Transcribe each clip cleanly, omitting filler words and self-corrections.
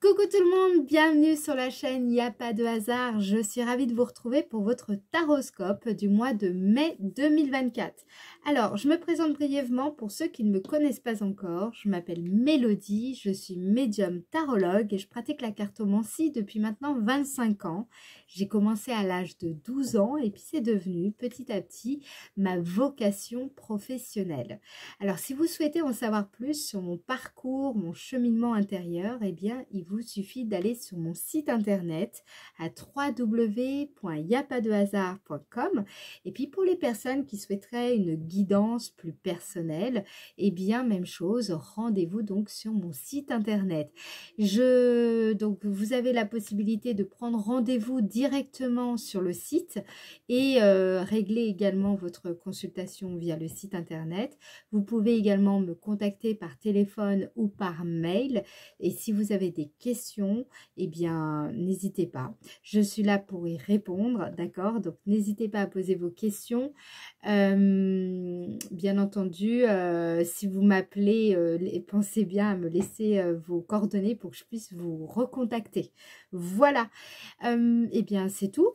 Coucou tout le monde, bienvenue sur la chaîne Il n'y a pas de hasard. Je suis ravie de vous retrouver pour votre taroscope du mois de mai 2024. Alors, je me présente brièvement pour ceux qui ne me connaissent pas encore. Je m'appelle Mélodie, je suis médium tarologue et je pratique la cartomancie depuis maintenant 25 ans. J'ai commencé à l'âge de 12 ans et puis c'est devenu petit à petit ma vocation professionnelle. Alors, si vous souhaitez en savoir plus sur mon parcours, mon cheminement intérieur, eh bien, il vous suffit d'aller sur mon site internet à www.yapadehasard.com. Et puis, pour les personnes qui souhaiteraient une guidance plus personnelle, eh bien, même chose, rendez-vous donc sur mon site internet. Donc, vous avez la possibilité de prendre rendez-vous directement sur le site et régler également votre consultation via le site internet. Vous pouvez également me contacter par téléphone ou par mail. Et si vous avez des questions, eh bien, n'hésitez pas. Je suis là pour y répondre, d'accord? Donc, n'hésitez pas à poser vos questions. Bien entendu, si vous m'appelez, pensez bien à me laisser vos coordonnées pour que je puisse vous recontacter. Voilà. Eh bien, c'est tout.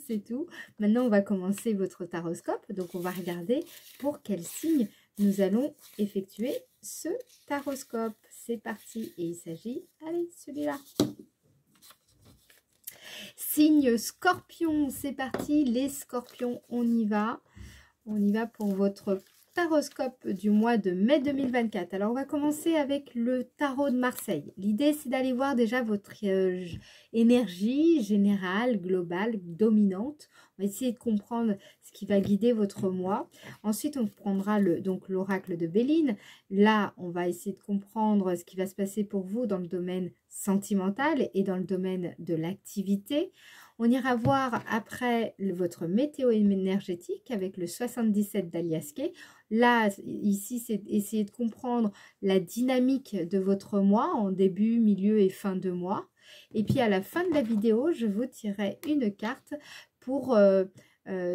C'est tout. Maintenant, on va commencer votre taroscope. Donc, on va regarder pour quel signe nous allons effectuer ce taroscope. C'est parti. Et il s'agit, allez, celui-là. Signe Scorpion, c'est parti. Les Scorpions, on y va. On y va pour votre taroscope du mois de mai 2024. Alors, on va commencer avec le tarot de Marseille. L'idée, c'est d'aller voir déjà votre énergie générale, globale, dominante. On va essayer de comprendre ce qui va guider votre mois. Ensuite, on prendra donc l'oracle de Béline. Là, on va essayer de comprendre ce qui va se passer pour vous dans le domaine sentimental et dans le domaine de l'activité. On ira voir après votre météo énergétique avec le 77 d'Aliasqué. Là, ici, c'est essayer de comprendre la dynamique de votre mois en début, milieu et fin de mois. Et puis à la fin de la vidéo, je vous tirerai une carte pour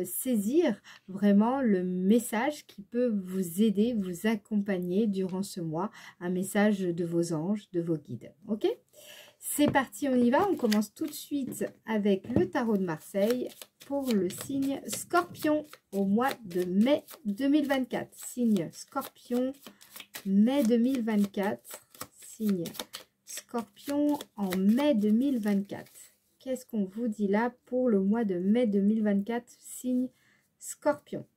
saisir vraiment le message qui peut vous aider, vous accompagner durant ce mois. Un message de vos anges, de vos guides. Ok ? C'est parti, on y va. On commence tout de suite avec le tarot de Marseille pour le signe Scorpion au mois de mai 2024. Signe Scorpion, mai 2024. Signe Scorpion en mai 2024. Qu'est-ce qu'on vous dit là pour le mois de mai 2024, signe Scorpion?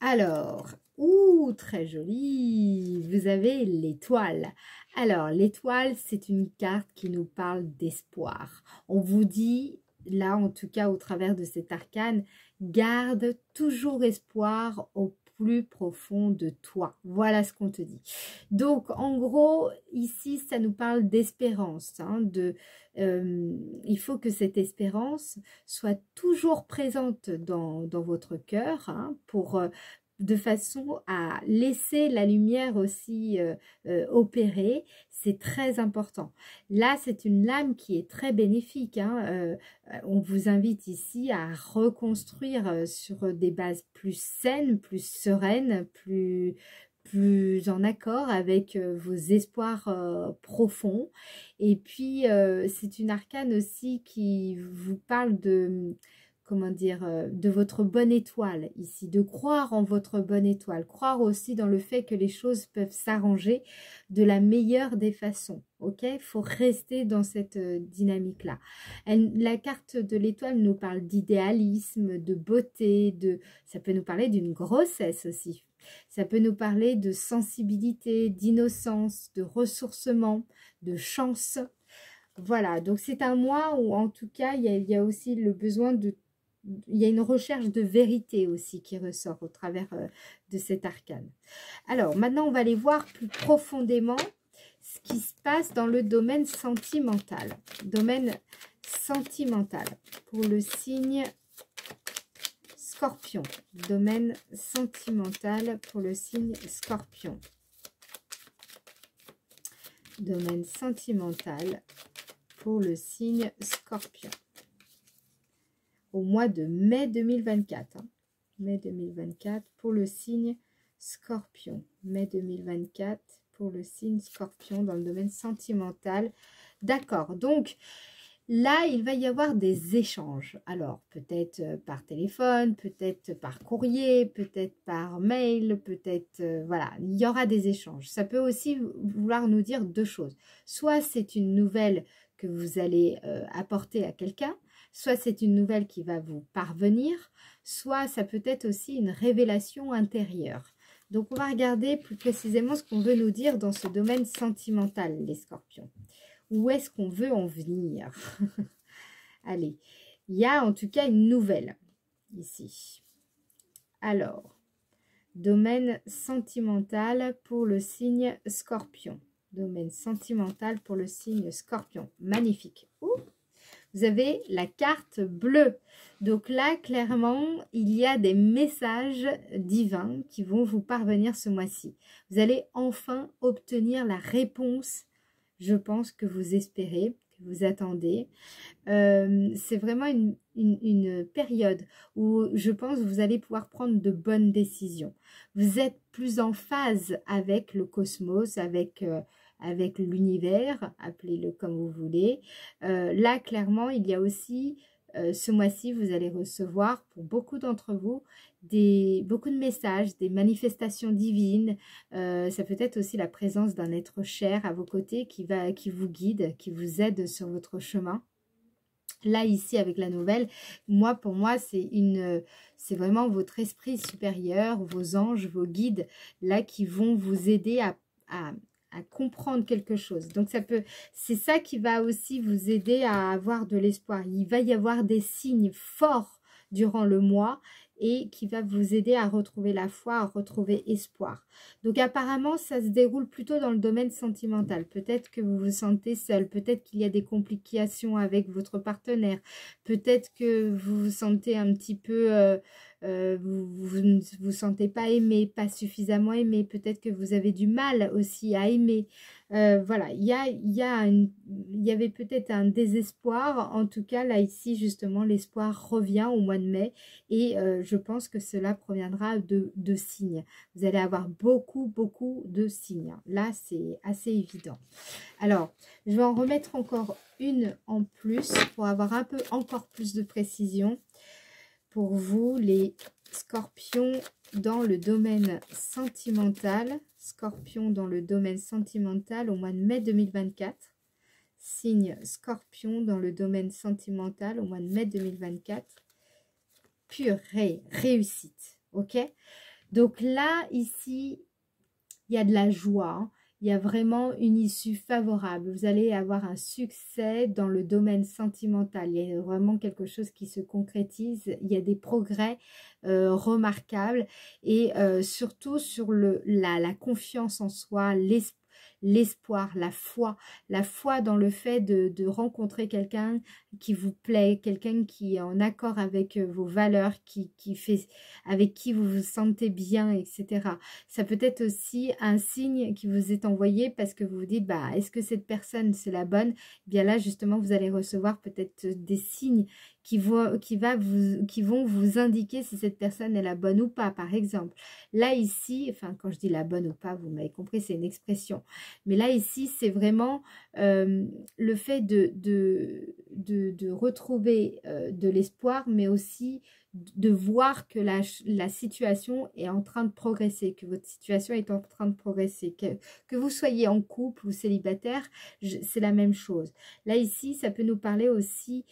Alors, très joli, vous avez l'étoile. Alors, l'étoile, c'est une carte qui nous parle d'espoir. On vous dit, là en tout cas au travers de cet arcane, garde toujours espoir au plus profond de toi. Voilà ce qu'on te dit. Donc, en gros, ici, ça nous parle d'espérance. Il faut que cette espérance soit toujours présente dans votre cœur de façon à laisser la lumière aussi opérer. C'est très important. Là, c'est une lame qui est très bénéfique. On vous invite ici à reconstruire sur des bases plus saines, plus sereines, plus en accord avec vos espoirs profonds. Et puis, c'est une arcane aussi qui vous parle de... comment dire, de votre bonne étoile ici, de croire en votre bonne étoile, croire aussi dans le fait que les choses peuvent s'arranger de la meilleure des façons, ok? Il faut rester dans cette dynamique-là. La carte de l'étoile nous parle d'idéalisme, de beauté, ça peut nous parler d'une grossesse aussi. Ça peut nous parler de sensibilité, d'innocence, de ressourcement, de chance. Voilà, donc c'est un mois où en tout cas, il y a aussi le besoin de... Il y a une recherche de vérité aussi qui ressort au travers de cet arcane. Alors, maintenant, on va aller voir plus profondément ce qui se passe dans le domaine sentimental. Domaine sentimental pour le signe Scorpion. Domaine sentimental pour le signe Scorpion. Domaine sentimental pour le signe Scorpion. Au mois de mai 2024. Mai 2024 pour le signe Scorpion. Mai 2024 pour le signe Scorpion dans le domaine sentimental. D'accord, donc là, il va y avoir des échanges. Alors, peut-être par téléphone, peut-être par courrier, peut-être par mail, peut-être, voilà, il y aura des échanges. Ça peut aussi vouloir nous dire deux choses. Soit c'est une nouvelle que vous allez apporter à quelqu'un, soit c'est une nouvelle qui va vous parvenir, soit ça peut être aussi une révélation intérieure. Donc, on va regarder plus précisément ce qu'on veut nous dire dans ce domaine sentimental, les scorpions. Où est-ce qu'on veut en venir? Allez, il y a en tout cas une nouvelle ici. Alors, domaine sentimental pour le signe Scorpion. Domaine sentimental pour le signe Scorpion. Magnifique. Ouh, vous avez la carte bleue. Donc là, clairement, il y a des messages divins qui vont vous parvenir ce mois-ci. Vous allez enfin obtenir la réponse, je pense, que vous espérez, que vous attendez. C'est vraiment une période où je pense que vous allez pouvoir prendre de bonnes décisions. Vous êtes plus en phase avec le cosmos, avec l'univers, appelez-le comme vous voulez. Là, clairement, il y a aussi, ce mois-ci, vous allez recevoir, pour beaucoup d'entre vous, beaucoup de messages, des manifestations divines. Ça peut être aussi la présence d'un être cher à vos côtés qui vous guide, qui vous aide sur votre chemin. Là, ici, avec la nouvelle, pour moi, c'est vraiment votre esprit supérieur, vos anges, vos guides, là, qui vont vous aider à comprendre quelque chose. Donc, c'est ça qui va aussi vous aider à avoir de l'espoir. Il va y avoir des signes forts durant le mois et qui va vous aider à retrouver la foi, à retrouver espoir. Donc apparemment, ça se déroule plutôt dans le domaine sentimental. Peut-être que vous vous sentez seul, peut-être qu'il y a des complications avec votre partenaire, peut-être que vous vous sentez un petit peu... vous ne vous sentez pas aimé, pas suffisamment aimé, peut-être que vous avez du mal aussi à aimer. Voilà, il y avait peut-être un désespoir. En tout cas, là, ici, justement, l'espoir revient au mois de mai et je pense que cela proviendra de signes. Vous allez avoir beaucoup de signes. Là, c'est assez évident. Alors, je vais en remettre encore une en plus pour avoir encore plus de précision. Pour vous, les scorpions dans le domaine sentimental. Scorpion dans le domaine sentimental au mois de mai 2024. Signe scorpion dans le domaine sentimental au mois de mai 2024. Pure réussite. Ok? Donc là, ici, il y a de la joie. Hein. Il y a vraiment une issue favorable. Vous allez avoir un succès dans le domaine sentimental. Il y a vraiment quelque chose qui se concrétise. Il y a des progrès remarquables. Et surtout sur la confiance en soi, l'espoir, la foi dans le fait de rencontrer quelqu'un qui vous plaît, quelqu'un qui est en accord avec vos valeurs, avec qui vous vous sentez bien, etc. Ça peut être aussi un signe qui vous est envoyé parce que vous vous dites, bah, est-ce que cette personne, c'est la bonne? Eh bien là, justement, vous allez recevoir peut-être des signes qui vont vous indiquer si cette personne est la bonne ou pas, par exemple. Là, ici, enfin, quand je dis la bonne ou pas, vous m'avez compris, c'est une expression. Mais là, ici, c'est vraiment le fait de retrouver de l'espoir, mais aussi de voir que la situation est en train de progresser, que votre situation est en train de progresser, que vous soyez en couple ou célibataire, c'est la même chose. Là, ici, ça peut nous parler aussi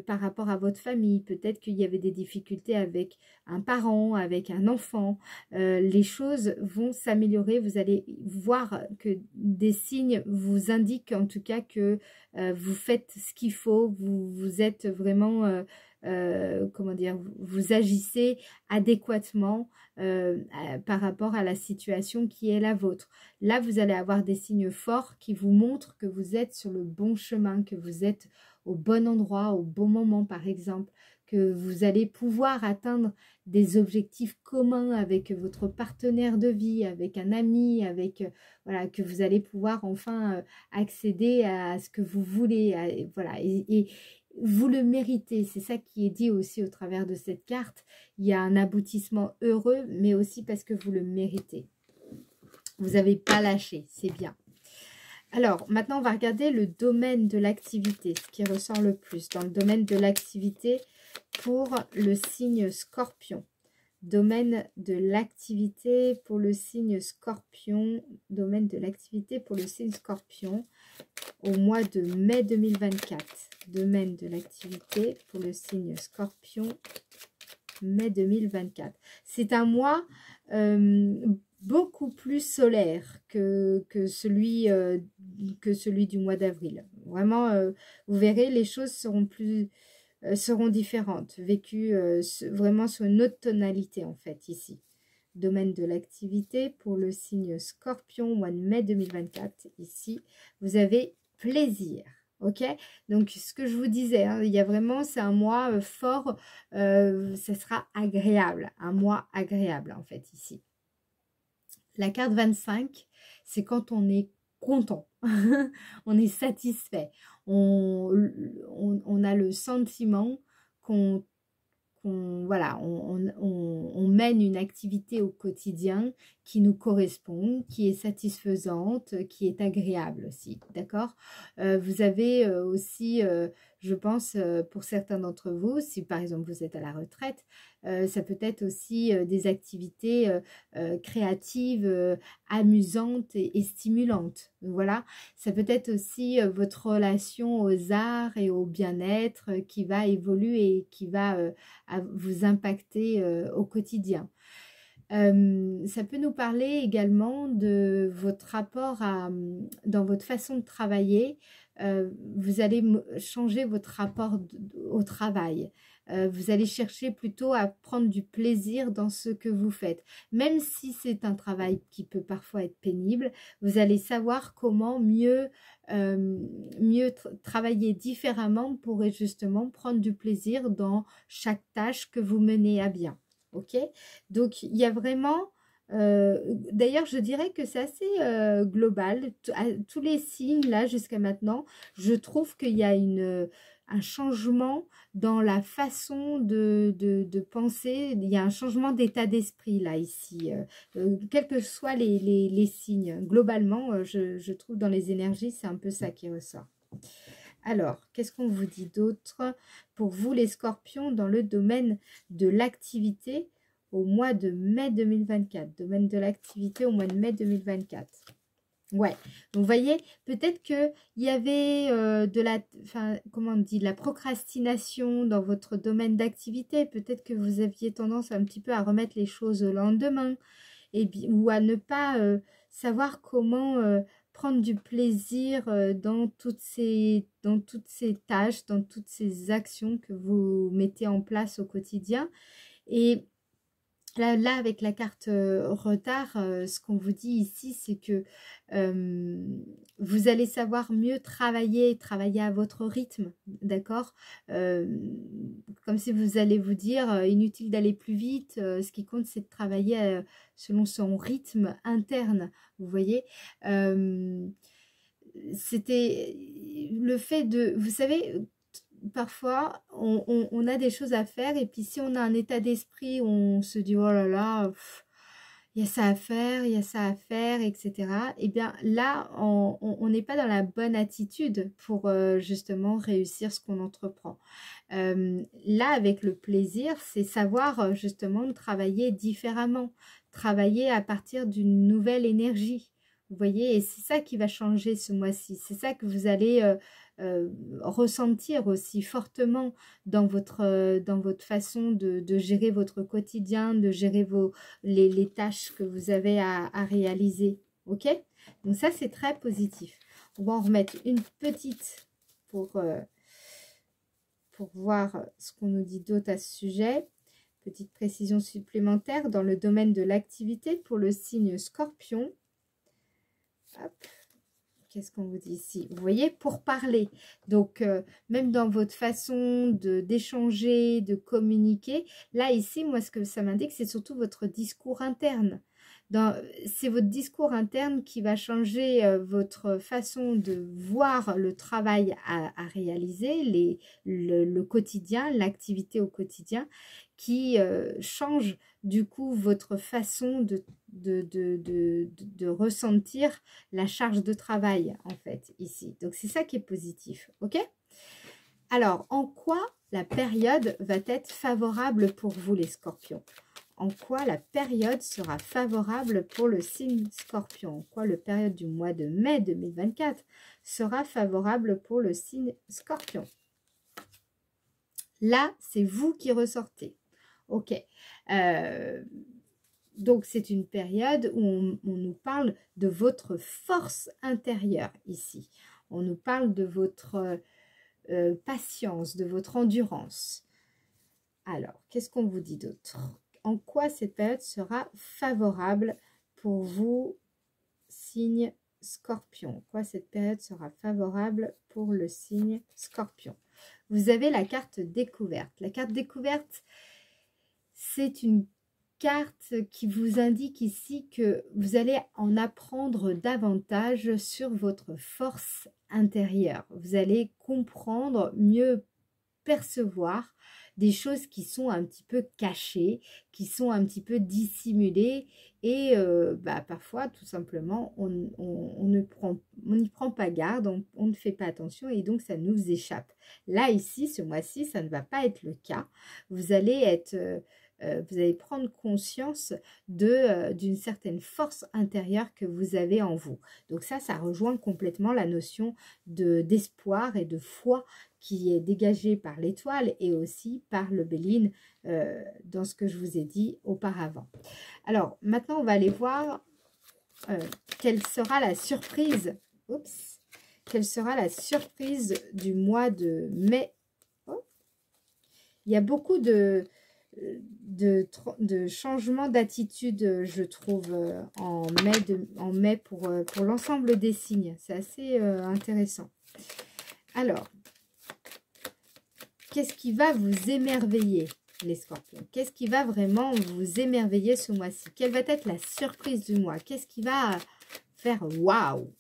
par rapport à votre famille. Peut-être qu'il y avait des difficultés avec un parent, avec un enfant. Les choses vont s'améliorer. Vous allez voir que des signes vous indiquent en tout cas que vous faites ce qu'il faut. Vous êtes vraiment... comment dire, vous agissez adéquatement par rapport à la situation qui est la vôtre. Là, vous allez avoir des signes forts qui vous montrent que vous êtes sur le bon chemin, que vous êtes au bon endroit, au bon moment, par exemple, que vous allez pouvoir atteindre des objectifs communs avec votre partenaire de vie, avec un ami, voilà, que vous allez pouvoir enfin accéder à ce que vous voulez, voilà, et vous le méritez, c'est ça qui est dit aussi au travers de cette carte. Il y a un aboutissement heureux, mais aussi parce que vous le méritez. Vous n'avez pas lâché, c'est bien. Alors, maintenant, on va regarder le domaine de l'activité, ce qui ressort le plus dans le domaine de l'activité pour le signe Scorpion. Domaine de l'activité pour le signe Scorpion. Domaine de l'activité pour le signe Scorpion au mois de mai 2024. Domaine de l'activité pour le signe Scorpion, mai 2024. C'est un mois beaucoup plus solaire que celui du mois d'avril. Vraiment, vous verrez, les choses seront différentes, vécues vraiment sur une autre tonalité en fait ici. Domaine de l'activité pour le signe Scorpion, mois de mai 2024. Ici, vous avez plaisir. Ok, donc ce que je vous disais, hein, il y a vraiment, c'est un mois fort, ça sera agréable, un mois agréable en fait ici. La carte 25, c'est quand on est content, on est satisfait, on a le sentiment qu'on voilà, on mène une activité au quotidien qui nous correspond, qui est satisfaisante, qui est agréable aussi, d'accord. Vous avez aussi, je pense, pour certains d'entre vous, si par exemple vous êtes à la retraite, ça peut être aussi des activités créatives, amusantes et stimulantes. Voilà, ça peut être aussi votre relation aux arts et au bien-être qui va évoluer et qui va à vous impacter au quotidien. Ça peut nous parler également de votre rapport dans votre façon de travailler. Vous allez changer votre rapport au travail. Vous allez chercher plutôt à prendre du plaisir dans ce que vous faites. Même si c'est un travail qui peut parfois être pénible, vous allez savoir comment mieux travailler différemment pour justement prendre du plaisir dans chaque tâche que vous menez à bien. Ok, donc il y a vraiment, d'ailleurs je dirais que c'est assez global, tous les signes là jusqu'à maintenant, je trouve qu'il y a un changement dans la façon de penser, il y a un changement d'état d'esprit là ici, quels que soient les signes, globalement je trouve dans les énergies c'est un peu ça qui ressort. Alors, qu'est-ce qu'on vous dit d'autre pour vous les scorpions dans le domaine de l'activité au mois de mai 2024? Domaine de l'activité au mois de mai 2024. Ouais, donc vous voyez, peut-être qu'il y avait comment on dit, de la procrastination dans votre domaine d'activité. Peut-être que vous aviez tendance un petit peu à remettre les choses au lendemain ou à ne pas savoir comment prendre du plaisir dans toutes ces tâches, dans toutes ces actions que vous mettez en place au quotidien. Et là avec la carte retard, ce qu'on vous dit ici, c'est que vous allez savoir mieux travailler à votre rythme, d'accord, comme si vous allez vous dire, inutile d'aller plus vite, ce qui compte c'est de travailler selon son rythme interne, vous voyez. C'était le fait de, vous savez, parfois on a des choses à faire et puis si on a un état d'esprit où on se dit oh là là, il y a ça à faire, il y a ça à faire, etc. Et bien là, on n'est pas dans la bonne attitude pour justement réussir ce qu'on entreprend. Là, avec le plaisir, c'est savoir justement travailler différemment, travailler à partir d'une nouvelle énergie. Vous voyez, et c'est ça qui va changer ce mois-ci. C'est ça que vous allez ressentir aussi fortement dans votre façon de gérer votre quotidien, de gérer les tâches que vous avez à réaliser. Ok, donc ça c'est très positif. On va en remettre une petite pour voir ce qu'on nous dit d'autre à ce sujet. Petite précision supplémentaire dans le domaine de l'activité pour le signe Scorpion. Hop. Qu'est-ce qu'on vous dit ici? Vous voyez, pour parler. Donc, même dans votre façon d'échanger, de communiquer, là, ici, moi, ce que ça m'indique, c'est surtout votre discours interne. C'est votre discours interne qui va changer votre façon de voir le travail à réaliser, le quotidien, l'activité au quotidien, qui change du coup votre façon de ressentir la charge de travail, en fait, ici. Donc, c'est ça qui est positif, ok? Alors, en quoi la période va être favorable pour vous, les scorpions? En quoi la période sera favorable pour le signe scorpion? En quoi la période du mois de mai 2024 sera favorable pour le signe scorpion? Là, c'est vous qui ressortez. Ok. Donc, c'est une période où on nous parle de votre force intérieure ici. On nous parle de votre patience, de votre endurance. Alors, qu'est-ce qu'on vous dit d'autre? En quoi cette période sera favorable pour vous, signe scorpion? En quoi cette période sera favorable pour le signe scorpion? Vous avez la carte découverte. La carte découverte, c'est une carte qui vous indique ici que vous allez en apprendre davantage sur votre force intérieure. Vous allez comprendre, mieux percevoir des choses qui sont un petit peu cachées, qui sont un petit peu dissimulées et parfois tout simplement on n'y prend pas garde, on ne fait pas attention et donc ça nous échappe. Là ici, ce mois-ci, ça ne va pas être le cas. Vous allez prendre conscience d'une certaine force intérieure que vous avez en vous. Donc ça rejoint complètement la notion d'espoir et de foi qui est dégagée par l'étoile et aussi par le Béline dans ce que je vous ai dit auparavant. Alors, maintenant, on va aller voir quelle sera la surprise. Oups, quelle sera la surprise du mois de mai. Oh, il y a beaucoup de changements d'attitude, je trouve, en mai pour l'ensemble des signes. C'est assez intéressant. Alors, qu'est-ce qui va vous émerveiller, les scorpions? Qu'est-ce qui va vraiment vous émerveiller ce mois-ci? Quelle va être la surprise du mois? Qu'est-ce qui va faire waouh?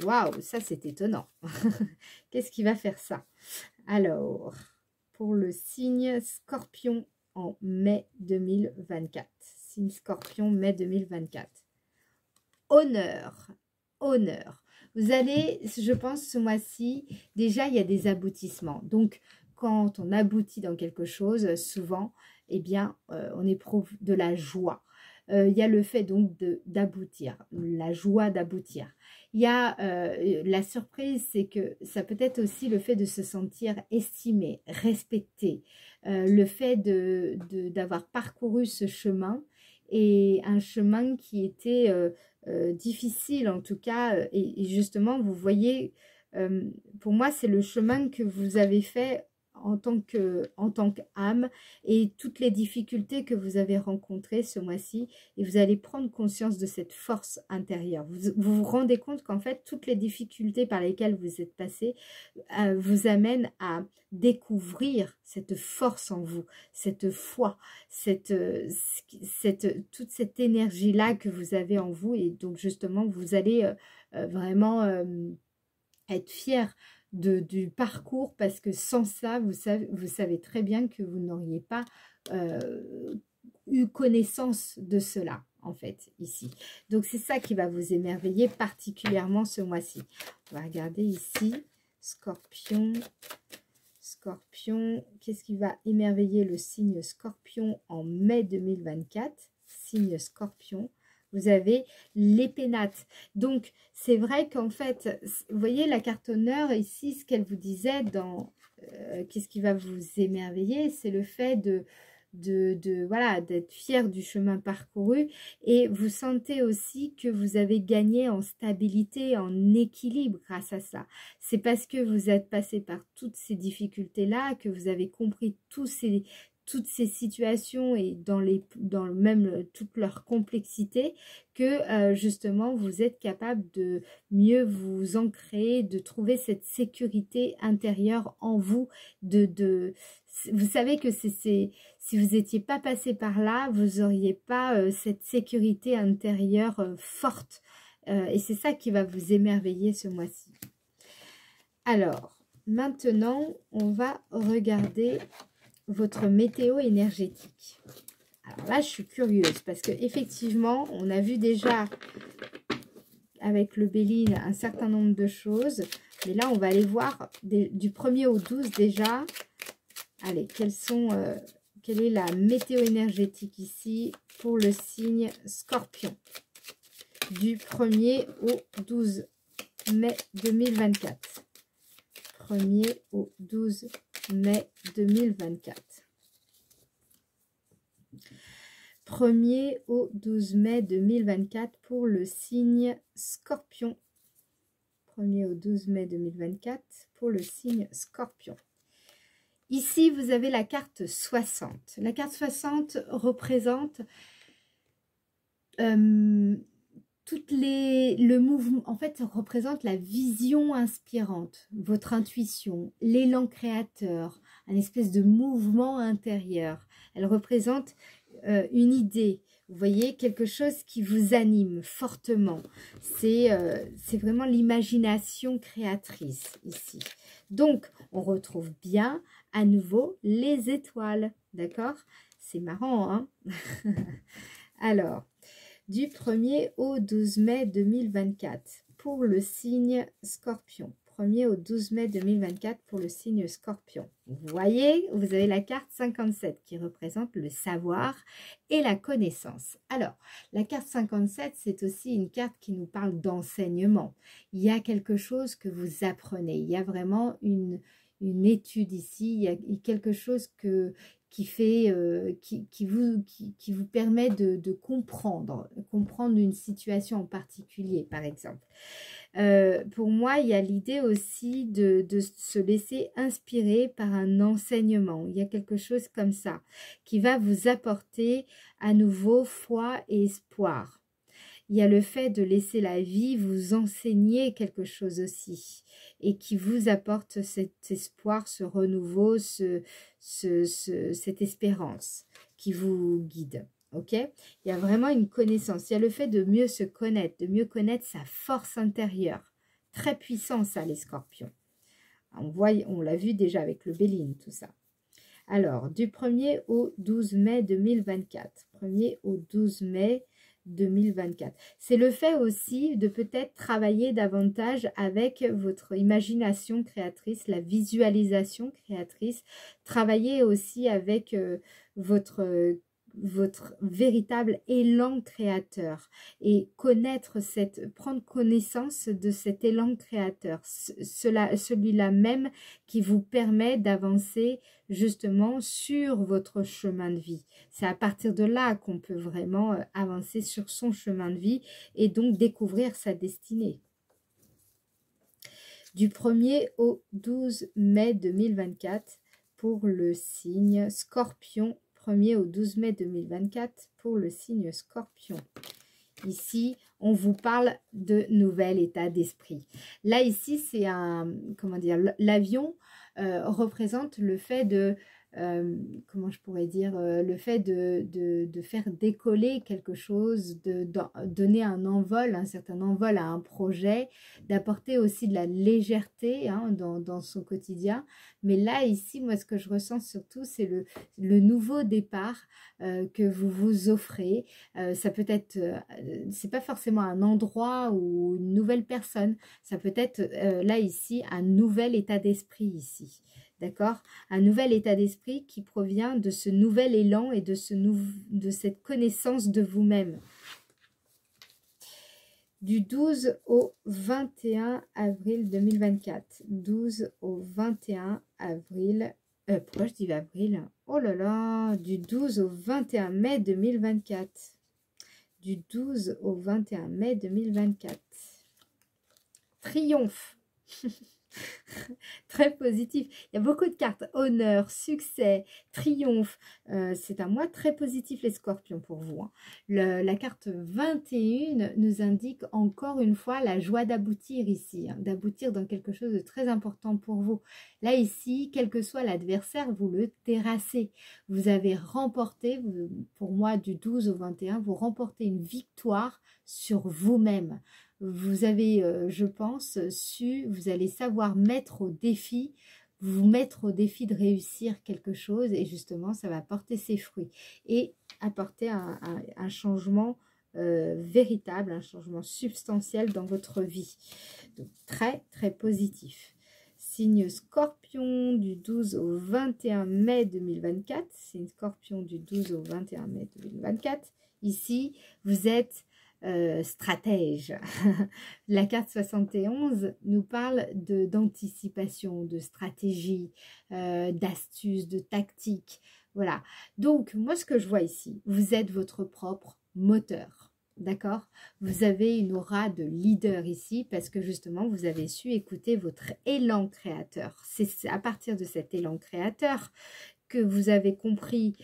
Waouh, ça c'est étonnant. Qu'est-ce qui va faire ça? Alors, pour le signe scorpion en mai 2024. Signe scorpion, mai 2024. Honneur, honneur. Vous allez, je pense, ce mois-ci, déjà, il y a des aboutissements. Donc, quand on aboutit dans quelque chose, souvent, eh bien, on éprouve de la joie. Il y a le fait donc d'aboutir, la joie d'aboutir. Il y a la surprise, c'est que ça peut être aussi le fait de se sentir estimé, respecté, le fait d'avoir parcouru ce chemin et un chemin qui était difficile en tout cas. Et justement, vous voyez, pour moi, c'est le chemin que vous avez fait en tant qu'âme et toutes les difficultés que vous avez rencontrées ce mois-ci, et vous allez prendre conscience de cette force intérieure. Vous rendez compte qu'en fait, toutes les difficultés par lesquelles vous êtes passé vous amènent à découvrir cette force en vous, cette foi, toute cette énergie-là que vous avez en vous, et donc justement, vous allez vraiment être fiers du parcours, parce que sans ça, vous savez très bien que vous n'auriez pas eu connaissance de cela, en fait, ici. Donc, c'est ça qui va vous émerveiller particulièrement ce mois-ci. On va regarder ici, Scorpion. Scorpion, qu'est-ce qui va émerveiller le signe Scorpion en mai 2024? Signe Scorpion. Vous avez les pénates. Donc, c'est vrai qu'en fait, vous voyez la carte honneur ici, ce qu'elle vous disait dans qu'est-ce qui va vous émerveiller, c'est le fait voilà, d'être fier du chemin parcouru, et vous sentez aussi que vous avez gagné en stabilité, en équilibre grâce à ça. C'est parce que vous êtes passé par toutes ces difficultés-là, que vous avez compris toutes ces situations et même toute leur complexité, que justement vous êtes capable de mieux vous ancrer, de trouver cette sécurité intérieure en vous. Vous savez que si vous n'étiez pas passé par là, vous n'auriez pas cette sécurité intérieure forte. Et c'est ça qui va vous émerveiller ce mois-ci. Alors, maintenant, on va regarder votre météo énergétique. Alors là, je suis curieuse parce que effectivement, on a vu déjà avec le Béline un certain nombre de choses. Mais là, on va aller voir du 1er au 12 déjà. Allez, quelle est la météo énergétique ici pour le signe Scorpion du 1er au 12 mai 2024. 1er au 12 mai 2024. 1er au 12 mai 2024 pour le signe Scorpion. 1er au 12 mai 2024 pour le signe Scorpion. Ici, vous avez la carte 60. La carte 60 représente le mouvement, en fait, représente la vision inspirante, votre intuition, l'élan créateur, un espèce de mouvement intérieur. Elle représente une idée, vous voyez, quelque chose qui vous anime fortement. C'est vraiment l'imagination créatrice ici. Donc, on retrouve bien à nouveau les étoiles, d'accord? C'est marrant, hein? Alors, du 1er au 12 mai 2024 pour le signe Scorpion. 1er au 12 mai 2024 pour le signe Scorpion. Vous voyez, vous avez la carte 57 qui représente le savoir et la connaissance. Alors, la carte 57, c'est aussi une carte qui nous parle d'enseignement. Il y a quelque chose que vous apprenez. Il y a vraiment une étude ici. Il y a quelque chose qui vous permet de comprendre une situation en particulier, par exemple. Pour moi, il y a l'idée aussi de se laisser inspirer par un enseignement. Il y a quelque chose comme ça qui va vous apporter à nouveau foi et espoir. Il y a le fait de laisser la vie vous enseigner quelque chose aussi et qui vous apporte cet espoir, ce renouveau, cette espérance qui vous guide. Ok, il y a vraiment une connaissance. Il y a le fait de mieux se connaître, de mieux connaître sa force intérieure. Très puissant ça, les scorpions. On l'a vu déjà avec le Béline, tout ça. Alors, du 1er au 12 mai 2024. 1er au 12 mai 2024. C'est le fait aussi de peut-être travailler davantage avec votre imagination créatrice, la visualisation créatrice. Travailler aussi avec votre véritable élan créateur et prendre connaissance de cet élan créateur, celui-là même qui vous permet d'avancer justement sur votre chemin de vie. C'est à partir de là qu'on peut vraiment avancer sur son chemin de vie et donc découvrir sa destinée. Du 1er au 12 mai 2024 pour le signe Scorpion. 1er au 12 mai 2024 pour le signe Scorpion. Ici, on vous parle de nouvel état d'esprit. Là, ici, c'est comment dire, l'avion représente le fait de, comment je pourrais dire, le fait de faire décoller quelque chose, de donner un envol, un certain envol à un projet, d'apporter aussi de la légèreté hein, dans son quotidien. Mais là, ici, moi, ce que je ressens surtout, c'est le nouveau départ que vous vous offrez. Ça peut être, c'est pas forcément un endroit ou une nouvelle personne. Ça peut être, là, ici, un nouvel état d'esprit ici. D'accord? Un nouvel état d'esprit qui provient de ce nouvel élan et de cette connaissance de vous-même. Du 12 au 21 avril 2024. 12 au 21 avril. Pourquoi je dis avril? Oh là là! Du 12 au 21 mai 2024. Du 12 au 21 mai 2024. Triomphe! Très positif. Il y a beaucoup de cartes. Honneur, succès, triomphe. C'est un mois très positif les scorpions pour vous. Hein. La carte 21 nous indique encore une fois la joie d'aboutir ici. Hein, d'aboutir dans quelque chose de très important pour vous. Là ici, quel que soit l'adversaire, vous le terrassez. Vous avez remporté, pour moi du 12 au 21, vous remportez une victoire sur vous-même. Vous avez, je pense, vous allez savoir vous mettre au défi de réussir quelque chose et justement, ça va porter ses fruits. Et apporter un changement véritable, un changement substantiel dans votre vie. Donc très très positif. Signe Scorpion du 12 au 21 mai 2024. Signe Scorpion du 12 au 21 mai 2024. Ici, vous êtes stratège. La carte 71 nous parle d'anticipation, de stratégie, d'astuce, de tactique. Voilà. Donc, moi, ce que je vois ici, vous êtes votre propre moteur. D'accord? Vous avez une aura de leader ici parce que justement, vous avez su écouter votre élan créateur. C'est à partir de cet élan créateur que vous avez compris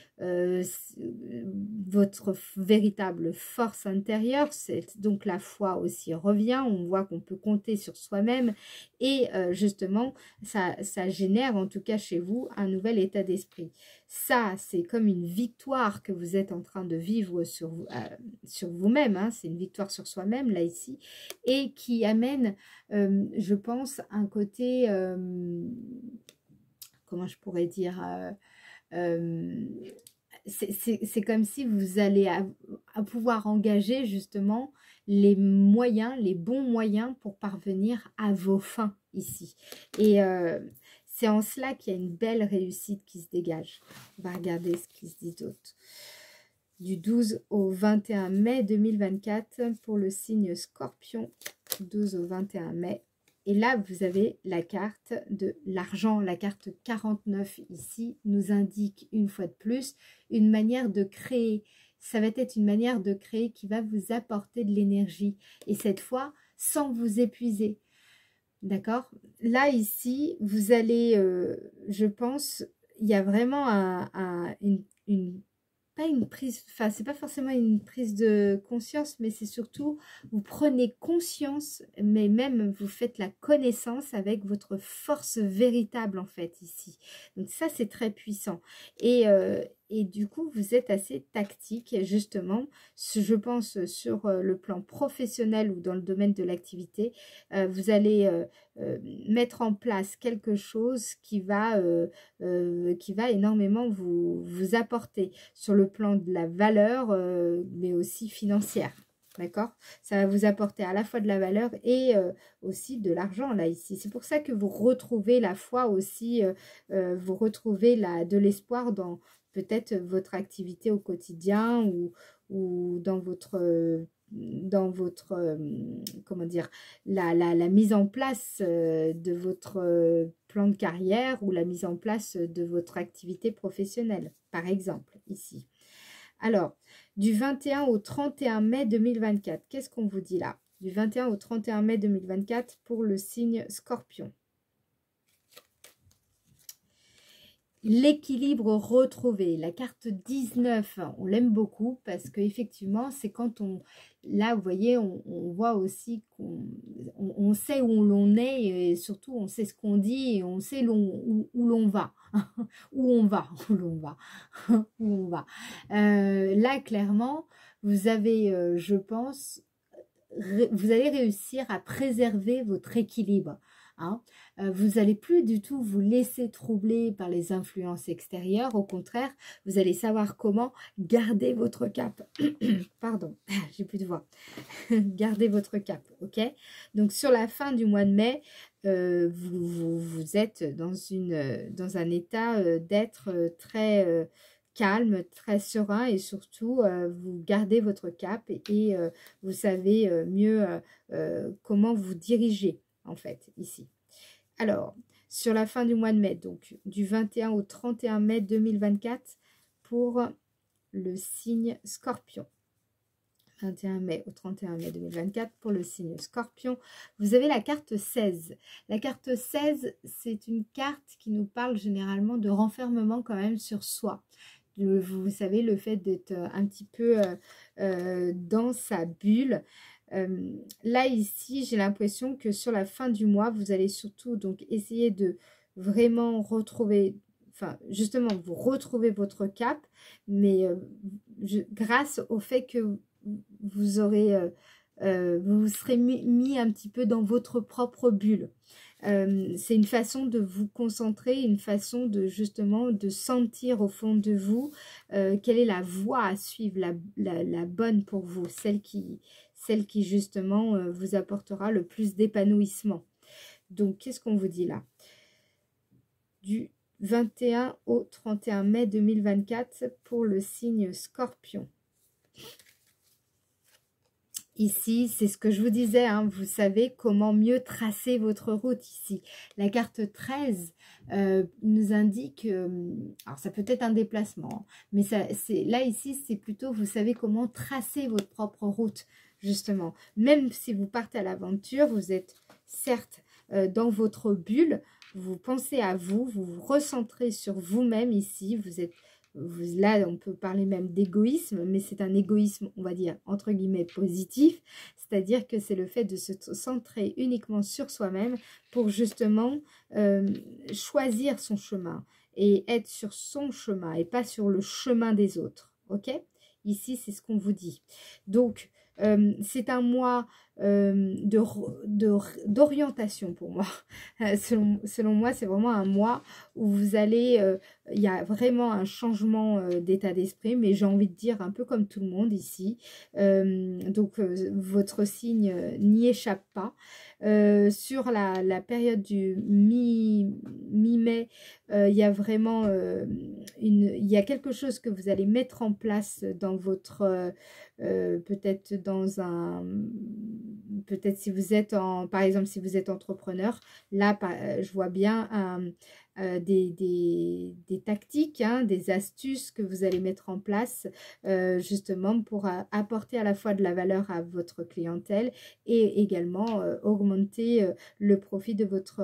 votre véritable force intérieure. Donc la foi aussi revient, on voit qu'on peut compter sur soi-même et justement ça génère en tout cas chez vous un nouvel état d'esprit. Ça c'est comme une victoire que vous êtes en train de vivre sur vous-même, hein. C'est une victoire sur soi-même là ici et qui amène je pense un côté comment je pourrais dire c'est comme si vous allez à pouvoir engager justement les moyens, les bons moyens pour parvenir à vos fins ici. Et c'est en cela qu'il y a une belle réussite qui se dégage. On va regarder ce qui se dit d'autre. Du 12 au 21 mai 2024 pour le signe Scorpion. 12 au 21 mai. Et là, vous avez la carte de l'argent. La carte 49 ici nous indique une fois de plus une manière de créer. Ça va être une manière de créer qui va vous apporter de l'énergie. Et cette fois, sans vous épuiser. D'accord? Là, ici, vous allez, je pense, il y a vraiment pas une prise, enfin c'est pas forcément une prise de conscience, mais c'est surtout vous prenez conscience, mais même vous faites la connaissance avec votre force véritable en fait ici. Donc ça c'est très puissant et du coup vous êtes assez tactique justement, je pense sur le plan professionnel ou dans le domaine de l'activité, vous allez mettre en place quelque chose qui va énormément vous apporter sur le plan de la valeur, mais aussi financière. D'accord? Ça va vous apporter à la fois de la valeur et aussi de l'argent, là, ici. C'est pour ça que vous retrouvez la foi aussi, vous retrouvez de l'espoir dans peut-être votre activité au quotidien ou dans votre comment dire, la mise en place de votre plan de carrière ou la mise en place de votre activité professionnelle, par exemple, ici. Alors, du 21 au 31 mai 2024, qu'est-ce qu'on vous dit là? Du 21 au 31 mai 2024 pour le signe Scorpion. L'équilibre retrouvé, la carte 19, on l'aime beaucoup parce qu'effectivement, c'est quand on... Là, vous voyez, on voit aussi qu'on sait où l'on est et surtout, on sait ce qu'on dit et on sait où l'on va. Où on va, où l'on va, où on va. Là, clairement, vous avez, je pense, vous allez réussir à préserver votre équilibre. Hein. Vous n'allez plus du tout vous laisser troubler par les influences extérieures. Au contraire, vous allez savoir comment garder votre cap. Pardon, j'ai plus de voix. Gardez votre cap, ok? Donc, sur la fin du mois de mai, vous êtes dans un état d'être très calme, très serein et surtout, vous gardez votre cap et vous savez mieux comment vous diriger. En fait, ici. Alors, sur la fin du mois de mai, donc du 21 au 31 mai 2024 pour le signe Scorpion. 21 mai au 31 mai 2024 pour le signe Scorpion. Vous avez la carte 16. La carte 16, c'est une carte qui nous parle généralement de renfermement quand même sur soi. Vous savez, le fait d'être un petit peu dans sa bulle. Là ici j'ai l'impression que sur la fin du mois vous allez surtout donc essayer de vraiment retrouver, enfin justement vous retrouvez votre cap, mais grâce au fait que vous aurez vous vous serez mis un petit peu dans votre propre bulle. C'est une façon de vous concentrer, une façon de justement de sentir au fond de vous quelle est la voie à suivre, la bonne pour vous, celle qui justement vous apportera le plus d'épanouissement. Donc, qu'est-ce qu'on vous dit là? Du 21 au 31 mai 2024 pour le signe Scorpion. Ici, c'est ce que je vous disais, hein, vous savez comment mieux tracer votre route ici. La carte 13 nous indique, alors ça peut être un déplacement, mais là ici, c'est plutôt, vous savez comment tracer votre propre route, justement. Même si vous partez à l'aventure, vous êtes certes dans votre bulle, vous pensez à vous, vous vous recentrez sur vous-même ici, là, on peut parler même d'égoïsme, mais c'est un égoïsme, on va dire, entre guillemets, positif. C'est-à-dire que c'est le fait de se centrer uniquement sur soi-même pour justement choisir son chemin et être sur son chemin et pas sur le chemin des autres. Ok? Ici, c'est ce qu'on vous dit. Donc, c'est un mois d'orientation pour moi. Selon moi, c'est vraiment un mois où vous allez, il y a vraiment un changement d'état d'esprit, mais j'ai envie de dire un peu comme tout le monde ici. Donc, votre signe n'y échappe pas. Sur la période du mi-mai, il y a vraiment il y a quelque chose que vous allez mettre en place dans votre peut-être si vous êtes par exemple si vous êtes entrepreneur, là je vois bien des tactiques, hein, des astuces que vous allez mettre en place justement pour apporter à la fois de la valeur à votre clientèle et également augmenter le profit de votre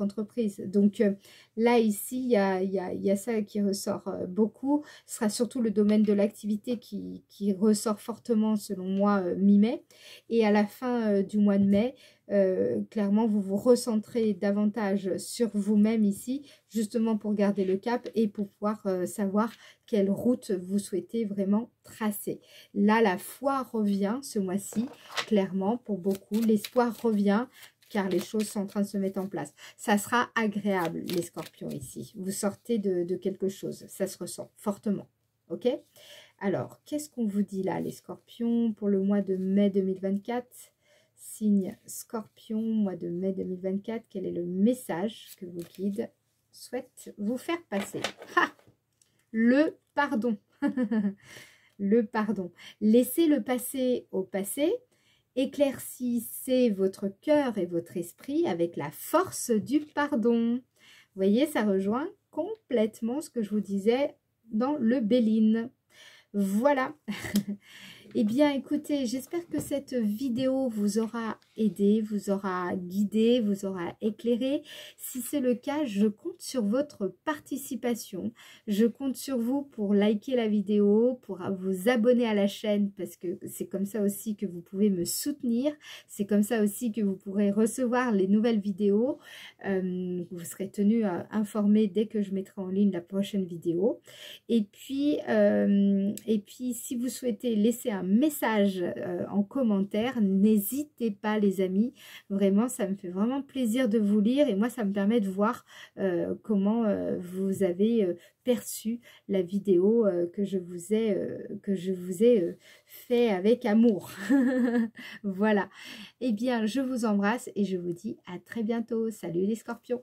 entreprise. Donc là ici il y a ça qui ressort beaucoup. Ce sera surtout le domaine de l'activité qui ressort fortement selon moi mi-mai, et à la fin du mois de mai, clairement vous vous recentrez davantage sur vous-même ici, justement pour garder le cap et pour pouvoir savoir quelle route vous souhaitez vraiment tracer. Là la foi revient ce mois-ci, clairement pour beaucoup, l'espoir revient, car les choses sont en train de se mettre en place. Ça sera agréable, les scorpions, ici. Vous sortez de quelque chose. Ça se ressent fortement. Ok? Alors, qu'est-ce qu'on vous dit là, les scorpions, pour le mois de mai 2024? Signe scorpion, mois de mai 2024. Quel est le message que vos guides souhaitent vous faire passer? Le pardon. Le pardon. Laissez le passé au passé. Éclaircissez votre cœur et votre esprit avec la force du pardon. Vous voyez, ça rejoint complètement ce que je vous disais dans le Béline. Voilà. Eh bien, écoutez, j'espère que cette vidéo vous aura aidé, vous aura guidé, vous aura éclairé. Si c'est le cas, je compte sur votre participation. Je compte sur vous pour liker la vidéo, pour vous abonner à la chaîne, parce que c'est comme ça aussi que vous pouvez me soutenir. C'est comme ça aussi que vous pourrez recevoir les nouvelles vidéos. Vous serez tenu informé dès que je mettrai en ligne la prochaine vidéo. Et puis si vous souhaitez laisser un message en commentaire, n'hésitez pas les amis, vraiment ça me fait vraiment plaisir de vous lire et moi ça me permet de voir comment vous avez perçu la vidéo que je vous ai fait avec amour. Voilà, eh bien je vous embrasse et je vous dis à très bientôt. Salut les scorpions.